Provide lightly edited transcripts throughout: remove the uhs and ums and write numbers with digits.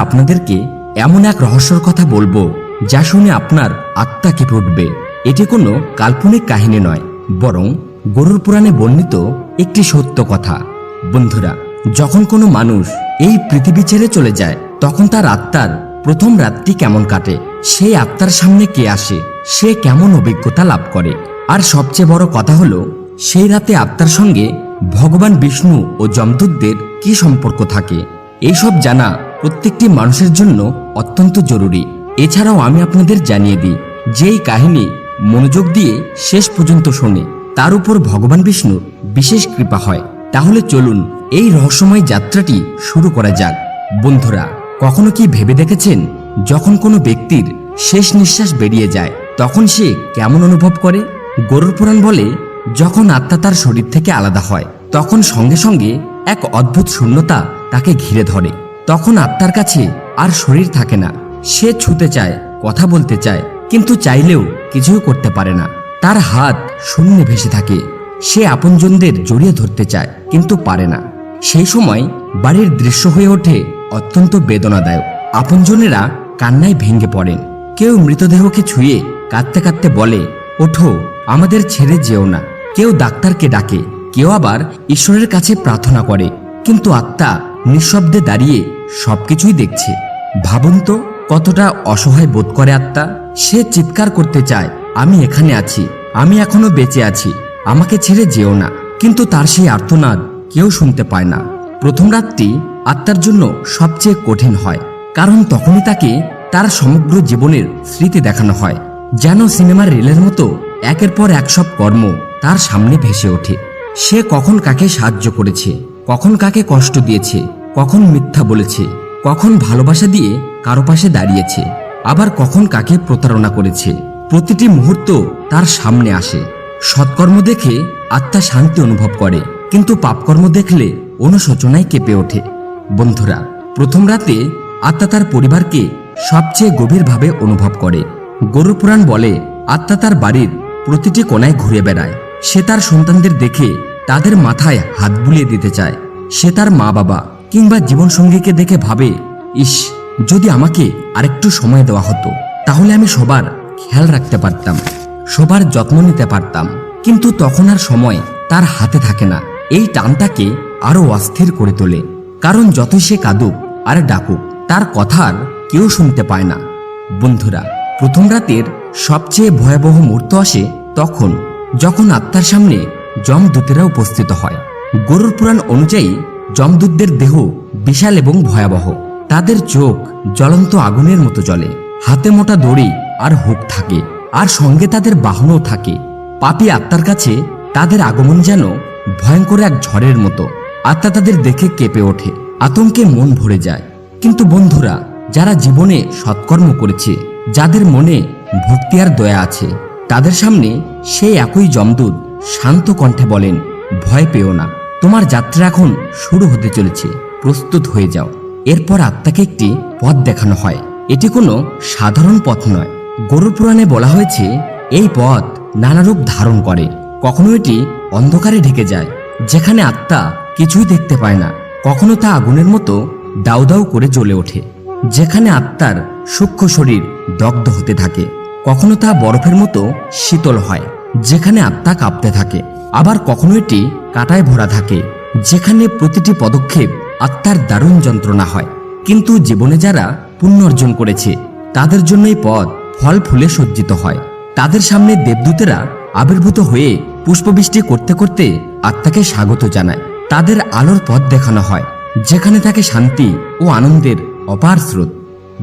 আপনাদেরকে এমন এক রহস্যর কথা বলবো যা শুনে আপনার আত্মা কেঁপে উঠবে। এটি কোনো কাল্পনিক কাহিনী নয়, বরং গরুর পুরাণে বর্ণিত একটি সত্য কথা। বন্ধুরা, যখন কোনো মানুষ এই পৃথিবী ছেড়ে চলে যায়, তখন তার আত্মার প্রথম রাতটি কেমন কাটে, সেই আত্মার সামনে কে আসে, সে কেমন অভিজ্ঞতা লাভ করে, আর সবচেয়ে বড় কথা হলো সেই রাতে আত্মার সঙ্গে ভগবান বিষ্ণু ও যমদূতদের কি সম্পর্ক থাকে। এইসব জানা প্রত্যেকটি মানুষের জন্য অত্যন্ত জরুরি। এছাড়াও আমি আপনাদের জানিয়ে দিই, যেই কাহিনী মনোযোগ দিয়ে শেষ পর্যন্ত শোনে তার উপর ভগবান বিষ্ণুর বিশেষ কৃপা হয়। তাহলে চলুন এই রহস্যময় যাত্রাটি শুরু করা যাক। বন্ধুরা, কখনো কি ভেবে দেখেছেন, যখন কোনো ব্যক্তির শেষ নিঃশ্বাস বেরিয়ে যায় তখন সে কেমন অনুভব করে? গরুর পুরাণ বলে, যখন আত্মা তার শরীর থেকে আলাদা হয় তখন সঙ্গে সঙ্গে এক অদ্ভুত শূন্যতা তাকে ঘিরে ধরে। তখন আত্মার কাছে আর শরীর থাকে না। সে ছুতে চায়, কথা বলতে চায়, কিন্তু চাইলেও কিছুই করতে পারে না। তার হাত শূন্যে ভেসে থাকে। সে আপনজনদের জড়িয়ে ধরতে চায়, কিন্তু পারে না। সেই সময় বাড়ির দৃশ্য হয়ে ওঠে অত্যন্ত বেদনাদায়ক। আপনজনেরা কান্নায় ভেঙে পড়েন। কেউ মৃতদেহকে ছুঁয়ে কাঁদতে কাঁদতে বলে, ওঠো, আমাদের ছেড়ে যেও না। কেউ ডাক্তারকে ডাকে, কেউ আবার ঈশ্বরের কাছে প্রার্থনা করে, কিন্তু আত্মা নিঃশব্দে দাঁড়িয়ে সবকিছুই দেখছে। ভাবুন তো, কতটা অসহায় বোধ করে আত্মা। সে চিৎকার করতে চায়, আমি এখানে আছি, আমি এখনো বেঁচে আছি, আমাকে ছেড়ে যেও না। কিন্তু তার সেই আর্তনাদ কেউ শুনতে পায় না। প্রথম রাতটি আত্মার জন্য সবচেয়ে কঠিন হয়, কারণ তখনই তাকে তার সমগ্র জীবনের স্মৃতি দেখানো হয়। যেন সিনেমার রিলের মতো একের পর এক সব কর্ম তার সামনে ভেসে ওঠে। সে কখন কাকে সাহায্য করেছে, কখন কাকে কষ্ট দিয়েছে, কখন মিথ্যা বলেছে, কখন ভালোবাসা দিয়ে কারো পাশে দাঁড়িয়েছে, আবার কখন কাকে প্রতারণা করেছে। প্রতিটি মুহূর্ত তার সামনে আসে। সৎকর্ম দেখে আত্মা শান্তি অনুভব করে, কিন্তু পাপকর্ম দেখলে অনুশোচনায় কেঁপে ওঠে। বন্ধুরা, প্রথম রাতে আত্মা তার পরিবারকে সবচেয়ে গভীরভাবে অনুভব করে। গরুর পুরাণ বলে, আত্মা তার বাড়ির প্রতিটি কোণায় ঘুরে বেড়ায়। সে তার সন্তানদের দেখে তাদের মাথায় হাত বুলিয়ে দিতে চায়। সে তার মা বাবা কিংবা জীবনসঙ্গীকে দেখে ভাবে, ইস, যদি আমাকে আরেকটু সময় দেওয়া হতো, তাহলে আমি সবার খেয়াল রাখতে পারতাম, সবার যত্ন নিতে পারতাম। কিন্তু তখন আর সময় তার হাতে থাকে না। এই টানটাকে আরো অস্থির করে তোলে, কারণ যতই সে কাঁদুক আর ডাকুক, তার কথা আর কেউ শুনতে পায় না। বন্ধুরা, প্রথম রাতের সবচেয়ে ভয়াবহ মুহূর্ত আসে তখন, যখন আত্মার সামনে যমদূতেরা উপস্থিত হয়। গরুর পুরাণ অনুযায়ী যমদূতদের দেহ বিশাল এবং ভয়াবহ। তাদের চোখ জ্বলন্ত আগুনের মতো জ্বলে, হাতে মোটা দড়ি আর হুক থাকে, আর সঙ্গে তাদের বাহনও থাকে। পাপী আত্মার কাছে তাদের আগমন যেন ভয়ঙ্কর এক ঝড়ের মতো। আত্মা তাদের দেখে কেঁপে ওঠে, আতঙ্কে মন ভরে যায়। কিন্তু বন্ধুরা, যারা জীবনে সৎকর্ম করেছে, যাদের মনে ভক্তি আর দয়া আছে, তাদের সামনে সেই একই যমদূত শান্ত কণ্ঠে বলেন, ভয় পেও না, তোমার যাত্রা এখন শুরু হতে চলেছে, প্রস্তুত হয়ে যাও। এরপর আত্মাকে একটি পথ দেখানো হয়। এটি কোনো সাধারণ পথ নয়। গরুর পুরাণে বলা হয়েছে, এই পথ নানা রূপ ধারণ করে। কখনো এটি অন্ধকারে ঢেকে যায়, যেখানে আত্মা কিছুই দেখতে পায় না। কখনো তা আগুনের মতো দাউ দাউ করে জ্বলে ওঠে, যেখানে আত্মার সূক্ষ্ম শরীর দগ্ধ হতে থাকে। কখনো তা বরফের মতো শীতল হয়, যেখানে আত্মা কাঁপতে থাকে। আবার কখনো এটি কাঁটায় ভরা থাকে, যেখানে প্রতিটি পদক্ষেপ আত্মার দারুণ যন্ত্রণা হয়। কিন্তু জীবনে যারা পুণ্য অর্জন করেছে, তাদের জন্য এই পথ ফল ফুলে সজ্জিত হয়। তাদের সামনে দেবদূতেরা আবির্ভূত হয়ে পুষ্পবৃষ্টি করতে করতে আত্মাকে স্বাগত জানায়। তাদের আলোর পথ দেখানো হয়, যেখানে থাকে শান্তি ও আনন্দের অপার স্রোত।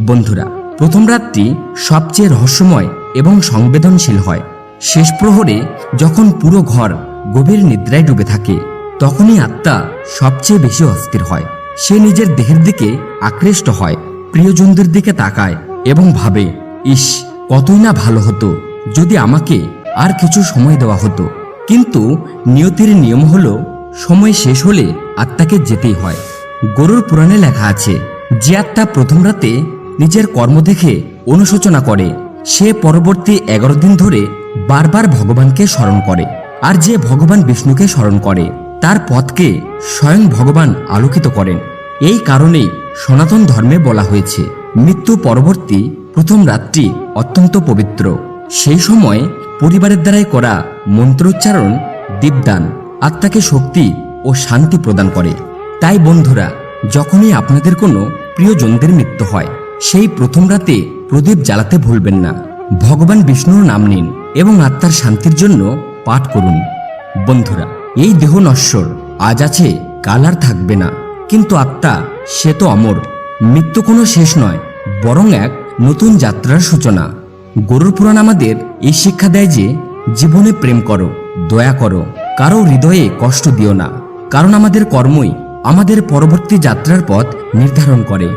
বন্ধুরা, প্রথম রাতটি সবচেয়ে রহস্যময় এবং সংবেদনশীল হয়। শেষ প্রহরে যখন পুরো ঘর গভীর নিদ্রায় ডুবে থাকে, তখনই আত্মা সবচেয়ে বেশি অস্থির হয়। সে নিজের দেহের দিকে আকৃষ্ট হয়, প্রিয়জনদের দিকে তাকায় এবং ভাবে, ইস, কতই না ভালো হতো যদি আমাকে আর কিছু সময় দেওয়া হতো। কিন্তু নিয়তির নিয়ম হলো, সময় শেষ হলে আত্মাকে যেতেই হয়। গরুর পুরাণে লেখা আছে, যে আত্মা প্রথম রাতে নিজের কর্ম দেখে অনুশোচনা করে, সে পরবর্তী 11 দিন ধরে বারবার ভগবানকে স্মরণ করে। আর যে ভগবান বিষ্ণুকে স্মরণ করে, তার পথকে স্বয়ং ভগবান আলোকিত করেন। এই কারণেই সনাতন ধর্মে বলা হয়েছে মৃত্যু পরবর্তী প্রথম রাত্রি অত্যন্ত পবিত্র। সেই সময় পরিবারের দ্বারাই করা মন্ত্রোচ্চারণ, দীপদান আত্মাকে শক্তি ও শান্তি প্রদান করে। তাই বন্ধুরা, যখনই আপনাদের কোনো প্রিয়জনদের মৃত্যু হয় সেই প্রথম রাতে প্রদীপ জ্বালাতে ভুলবেন না। ভগবান বিষ্ণুর নাম নিন এবং আত্মার শান্তির জন্য পাঠ করুন। বন্ধুরা, এই দেহ নশ্বর, আজ আছে কাল আর থাকবে না, কিন্তু আত্মা সে তো অমর। মৃত্যু কোনো শেষ নয়, বরং এক নতুন যাত্রার সূচনা। গরুর পুরাণ আমাদের এই শিক্ষা দেয় যে জীবনে প্রেম করো, দয়া করো, কারো হৃদয়ে কষ্ট দিও না, কারণ আমাদের কর্মই আমাদের পরবর্তী যাত্রার পথ নির্ধারণ করে।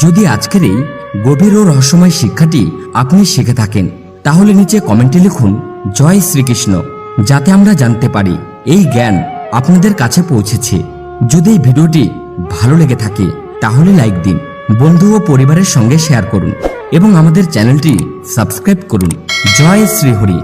যদি আজকের এই গভীর ও রহস্যময় শিক্ষাটি আপনি শিখে থাকেন, তাহলে নিচে কমেন্টে লিখুন জয় শ্রীকৃষ্ণ, যাতে আমরা জানতে পারি এই জ্ঞান আপনাদের কাছে পৌঁছেছে। যদি এই ভিডিওটি ভালো লেগে থাকে তাহলে লাইক দিন, বন্ধু ও পরিবারের সঙ্গে শেয়ার করুন এবং আমাদের চ্যানেলটি সাবস্ক্রাইব করুন। জয় শ্রী হরি।